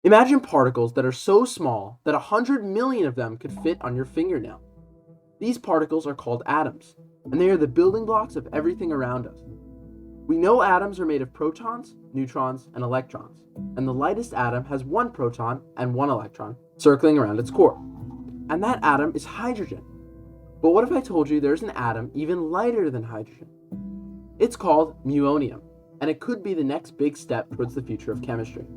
Imagine particles that are so small that 100 million of them could fit on your fingernail. These particles are called atoms, and they are the building blocks of everything around us. We know atoms are made of protons, neutrons, and electrons, and the lightest atom has one proton and one electron circling around its core. And that atom is hydrogen. But what if I told you there's an atom even lighter than hydrogen? It's called muonium, and it could be the next big step towards the future of chemistry.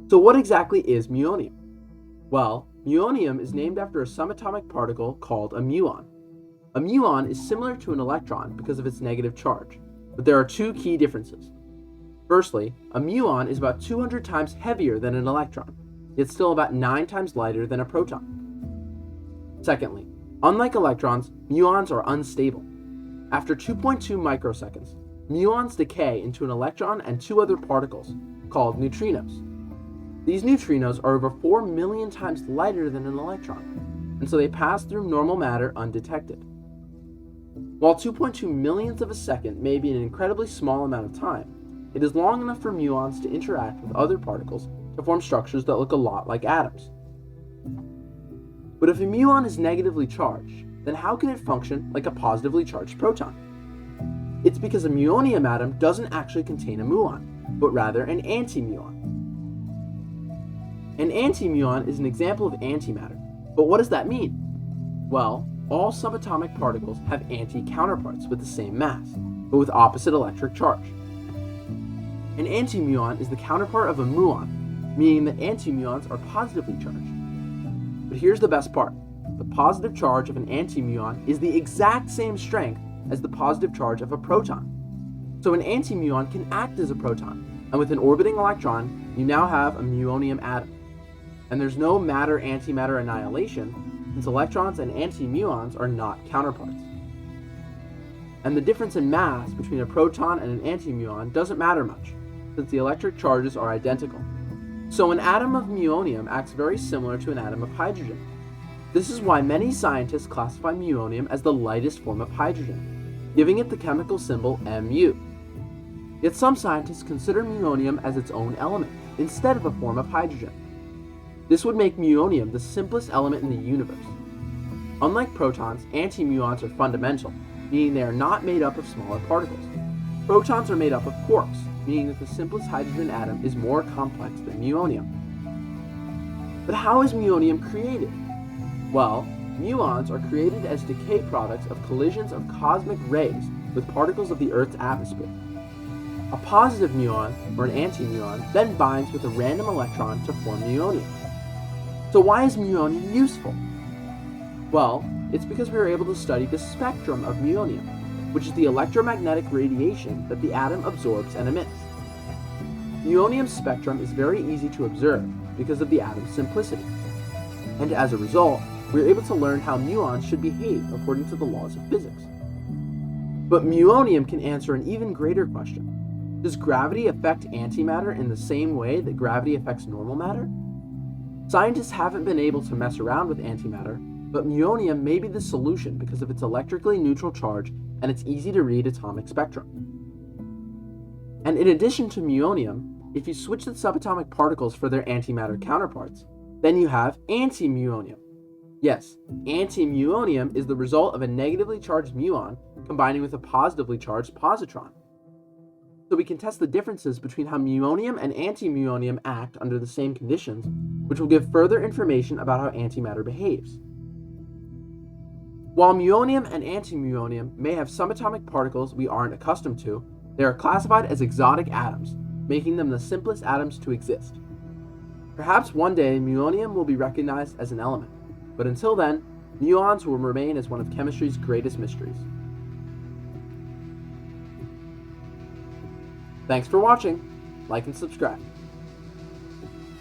So what exactly is muonium? Well, muonium is named after a subatomic particle called a muon. A muon is similar to an electron because of its negative charge, but there are two key differences. Firstly, a muon is about 200 times heavier than an electron, yet still about 9 times lighter than a proton. Secondly, unlike electrons, muons are unstable. After 2.2 microseconds, muons decay into an electron and two other particles, called neutrinos. These neutrinos are over 4 million times lighter than an electron, and so they pass through normal matter undetected. While 2.2 millionths of a second may be an incredibly small amount of time, it is long enough for muons to interact with other particles to form structures that look a lot like atoms. But if a muon is negatively charged, then how can it function like a positively charged proton? It's because a muonium atom doesn't actually contain a muon, but rather an antimuon. An antimuon is an example of antimatter, but what does that mean? Well, all subatomic particles have anti-counterparts with the same mass, but with opposite electric charge. An antimuon is the counterpart of a muon, meaning that antimuons are positively charged. But here's the best part. The positive charge of an antimuon is the exact same strength as the positive charge of a proton. So an antimuon can act as a proton, and with an orbiting electron, you now have a muonium atom. And there's no matter-antimatter annihilation, since electrons and antimuons are not counterparts. And the difference in mass between a proton and an antimuon doesn't matter much, since the electric charges are identical. So an atom of muonium acts very similar to an atom of hydrogen. This is why many scientists classify muonium as the lightest form of hydrogen, giving it the chemical symbol Mu. Yet some scientists consider muonium as its own element, instead of a form of hydrogen. This would make muonium the simplest element in the universe. Unlike protons, antimuons are fundamental, meaning they are not made up of smaller particles. Protons are made up of quarks, meaning that the simplest hydrogen atom is more complex than muonium. But how is muonium created? Well, muons are created as decay products of collisions of cosmic rays with particles of the Earth's atmosphere. A positive muon, or an antimuon, then binds with a random electron to form muonium. So why is muonium useful? Well, it's because we were able to study the spectrum of muonium, which is the electromagnetic radiation that the atom absorbs and emits. Muonium's spectrum is very easy to observe because of the atom's simplicity. And as a result, we were able to learn how muons should behave according to the laws of physics. But muonium can answer an even greater question. Does gravity affect antimatter in the same way that gravity affects normal matter? Scientists haven't been able to mess around with antimatter, but muonium may be the solution because of its electrically neutral charge and its easy-to-read atomic spectrum. And in addition to muonium, if you switch the subatomic particles for their antimatter counterparts, then you have antimuonium. Yes, antimuonium is the result of a negatively charged muon combining with a positively charged positron. So we can test the differences between how muonium and antimuonium act under the same conditions, which will give further information about how antimatter behaves. While muonium and antimuonium may have subatomic particles we aren't accustomed to, they are classified as exotic atoms, making them the simplest atoms to exist. Perhaps one day muonium will be recognized as an element, but until then, muons will remain as one of chemistry's greatest mysteries. Thanks for watching. Like and subscribe.